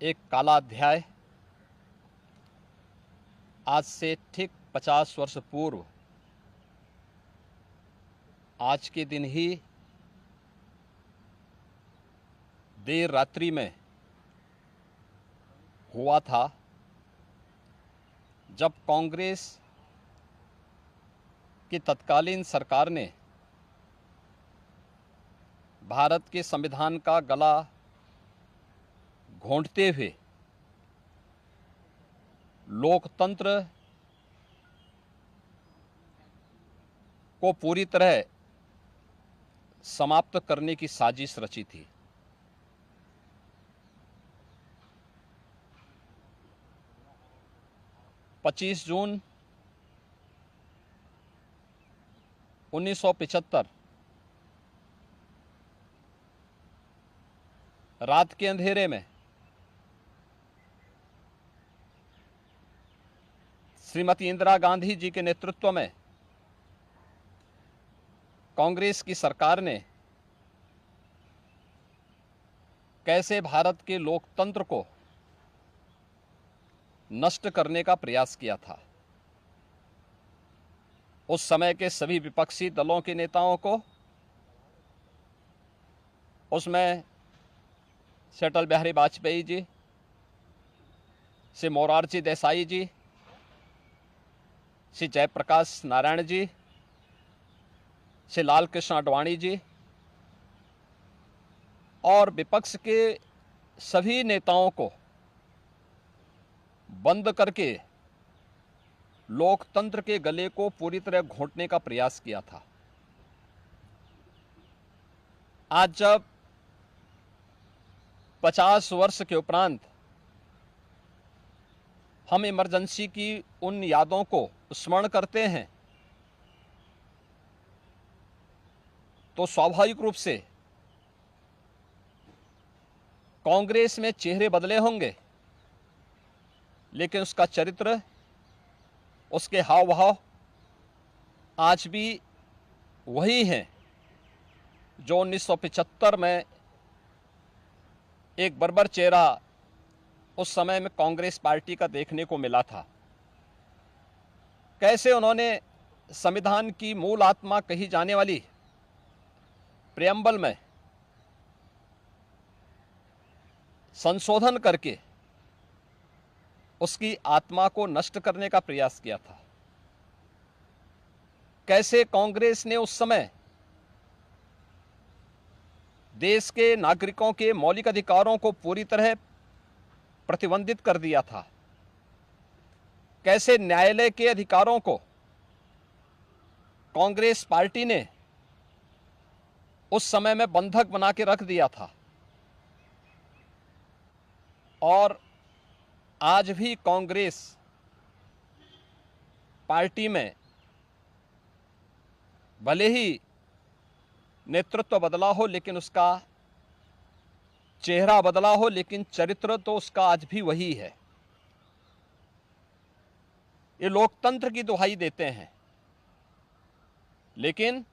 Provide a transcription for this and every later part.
एक काला अध्याय आज से ठीक 50 वर्ष पूर्व आज के दिन ही देर रात्रि में हुआ था, जब कांग्रेस की तत्कालीन सरकार ने भारत के संविधान का गला घोंटते हुए लोकतंत्र को पूरी तरह समाप्त करने की साजिश रची थी। पच्चीस जून 1975 रात के अंधेरे में श्रीमती इंदिरा गांधी जी के नेतृत्व में कांग्रेस की सरकार ने कैसे भारत के लोकतंत्र को नष्ट करने का प्रयास किया था। उस समय के सभी विपक्षी दलों के नेताओं को, उसमें से अटल बिहारी वाजपेयी जी, से मोरारजी देसाई जी, श्री जयप्रकाश नारायण जी, श्री लाल कृष्ण आडवाणी जी और विपक्ष के सभी नेताओं को बंद करके लोकतंत्र के गले को पूरी तरह घोंटने का प्रयास किया था। आज जब 50 वर्ष के उपरांत हम इमरजेंसी की उन यादों को स्मरण करते हैं, तो स्वाभाविक रूप से कांग्रेस में चेहरे बदले होंगे, लेकिन उसका चरित्र, उसके हाव भाव आज भी वही हैं जो 1975 में एक बर्बर चेहरा उस समय में कांग्रेस पार्टी का देखने को मिला था। कैसे उन्होंने संविधान की मूल आत्मा कही जाने वाली प्रेम्बल में संशोधन करके उसकी आत्मा को नष्ट करने का प्रयास किया था। कैसे कांग्रेस ने उस समय देश के नागरिकों के मौलिक अधिकारों को पूरी तरह प्रतिबंधित कर दिया था। कैसे न्यायालय के अधिकारों को कांग्रेस पार्टी ने उस समय में बंधक बना के रख दिया था। और आज भी कांग्रेस पार्टी में भले ही नेतृत्व बदला हो, लेकिन उसका चेहरा बदला हो, लेकिन चरित्र तो उसका आज भी वही है। ये लोकतंत्र की दुहाई देते हैं, लेकिन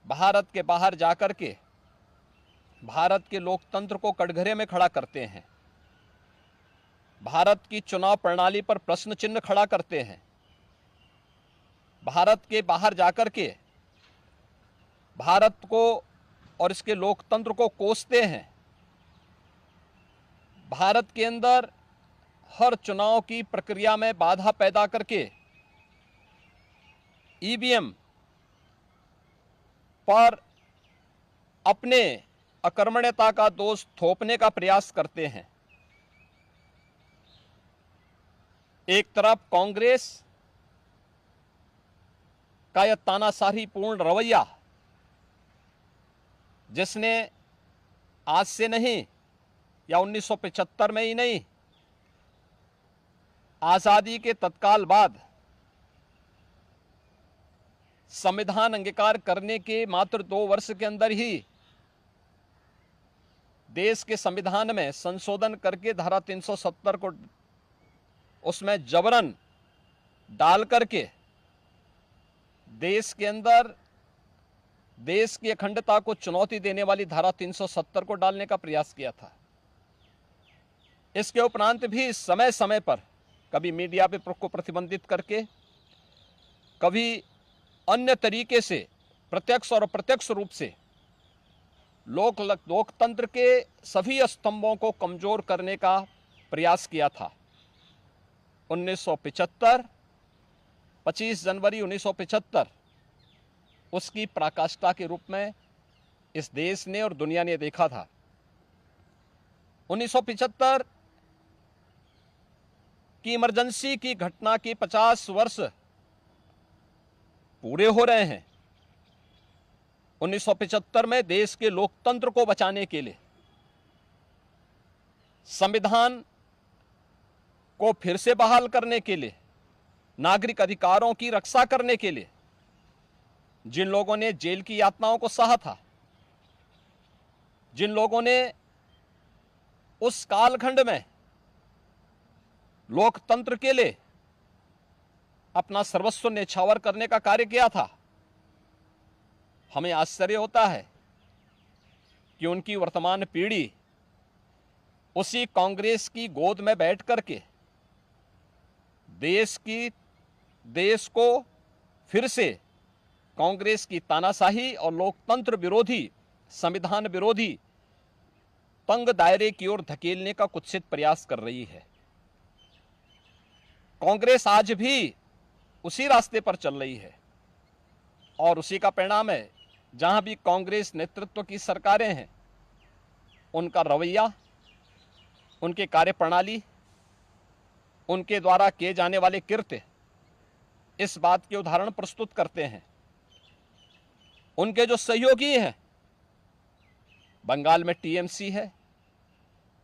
भारत के बाहर जाकर के भारत के लोकतंत्र को कटघरे में खड़ा करते हैं, भारत की चुनाव प्रणाली पर प्रश्न चिन्ह खड़ा करते हैं, भारत के बाहर जाकर के भारत को और इसके लोकतंत्र को कोसते हैं। भारत के अंदर हर चुनाव की प्रक्रिया में बाधा पैदा करके ईवीएम पर अपने अकर्मण्यता का दोष थोपने का प्रयास करते हैं। एक तरफ कांग्रेस का यह तानाशाही पूर्ण रवैया, जिसने आज से नहीं या 1975 में ही नहीं, आजादी के तत्काल बाद संविधान अंगीकार करने के मात्र 2 वर्ष के अंदर ही देश के संविधान में संशोधन करके धारा 370 को उसमें जबरन डाल करके देश के अंदर देश की अखंडता को चुनौती देने वाली धारा 370 को डालने का प्रयास किया था। इसके उपरांत भी समय समय पर कभी मीडिया पे को प्रतिबंधित करके, कभी अन्य तरीके से प्रत्यक्ष और अप्रत्यक्ष रूप से लोकतंत्र के सभी स्तंभों को कमजोर करने का प्रयास किया था। 1975, 25 जनवरी 1975 उसकी पराकाष्ठा के रूप में इस देश ने और दुनिया ने देखा था। 1975 की इमरजेंसी की घटना की 50 वर्ष पूरे हो रहे हैं। 1975 में देश के लोकतंत्र को बचाने के लिए, संविधान को फिर से बहाल करने के लिए, नागरिक अधिकारों की रक्षा करने के लिए जिन लोगों ने जेल की यातनाओं को सहा था, जिन लोगों ने उस कालखंड में लोकतंत्र के लिए अपना सर्वस्व न्यौछावर करने का कार्य किया था, हमें आश्चर्य होता है कि उनकी वर्तमान पीढ़ी उसी कांग्रेस की गोद में बैठ करके देश को फिर से कांग्रेस की तानाशाही और लोकतंत्र विरोधी, संविधान विरोधी तंग दायरे की ओर धकेलने का कुत्सित प्रयास कर रही है। कांग्रेस आज भी उसी रास्ते पर चल रही है और उसी का परिणाम है। जहां भी कांग्रेस नेतृत्व की सरकारें हैं, उनका रवैया, उनके कार्यप्रणाली, उनके द्वारा किए जाने वाले कृत्य इस बात के उदाहरण प्रस्तुत करते हैं। उनके जो सहयोगी हैं, बंगाल में टीएमसी है,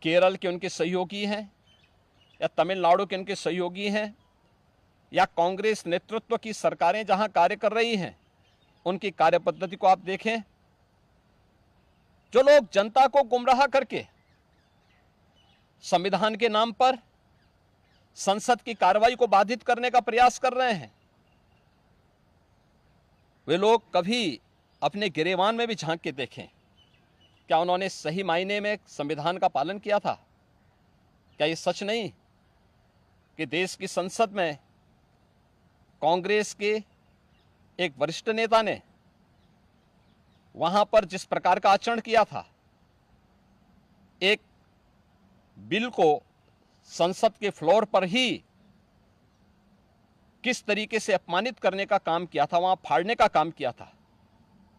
केरल के उनके सहयोगी हैं, या तमिलनाडु के उनके सहयोगी हैं, या कांग्रेस नेतृत्व की सरकारें जहां कार्य कर रही हैं, उनकी कार्यपद्धति को आप देखें। जो लोग जनता को गुमराह करके संविधान के नाम पर संसद की कार्रवाई को बाधित करने का प्रयास कर रहे हैं, वे लोग कभी अपने गिरेबान में भी झांक के देखें। क्या उन्होंने सही मायने में संविधान का पालन किया था? क्या ये सच नहीं कि देश की संसद में कांग्रेस के एक वरिष्ठ नेता ने वहां पर जिस प्रकार का आचरण किया था, एक बिल को संसद के फ्लोर पर ही किस तरीके से अपमानित करने का काम किया था, वहां फाड़ने का काम किया था,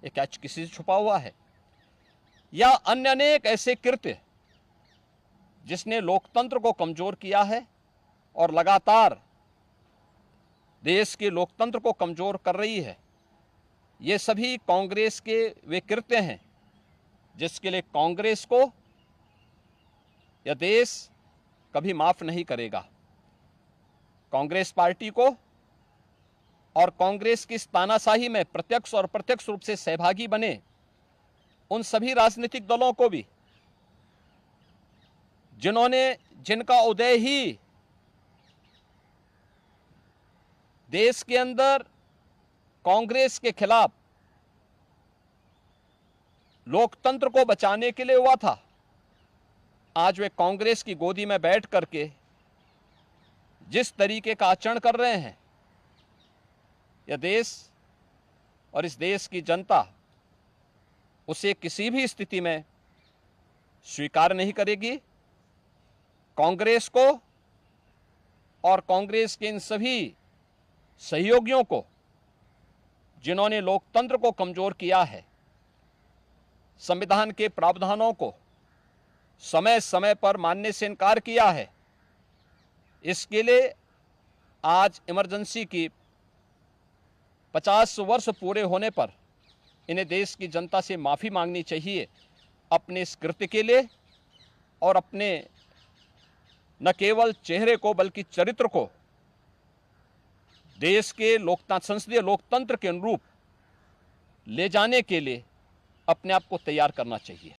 ये क्या किसी से छुपा हुआ है? या अन्य अनेक ऐसे कृत्य जिसने लोकतंत्र को कमजोर किया है और लगातार देश के लोकतंत्र को कमजोर कर रही है, ये सभी कांग्रेस के वे कृत्य हैं जिसके लिए कांग्रेस को यह देश कभी माफ नहीं करेगा। कांग्रेस पार्टी को और कांग्रेस की इस तानाशाही में प्रत्यक्ष और अप्रत्यक्ष रूप से सहभागी बने उन सभी राजनीतिक दलों को भी, जिनका उदय ही देश के अंदर कांग्रेस के खिलाफ लोकतंत्र को बचाने के लिए हुआ था, आज वे कांग्रेस की गोदी में बैठ करके जिस तरीके का आचरण कर रहे हैं, यह देश और इस देश की जनता उसे किसी भी स्थिति में स्वीकार नहीं करेगी। कांग्रेस को और कांग्रेस के इन सभी सहयोगियों को, जिन्होंने लोकतंत्र को कमजोर किया है, संविधान के प्रावधानों को समय समय पर मानने से इनकार किया है, इसके लिए आज इमरजेंसी की 50 वर्ष पूरे होने पर इन्हें देश की जनता से माफ़ी मांगनी चाहिए अपने इस कृत्य के लिए, और अपने न केवल चेहरे को बल्कि चरित्र को देश के संसदीय लोकतंत्र के अनुरूप ले जाने के लिए अपने आप को तैयार करना चाहिए।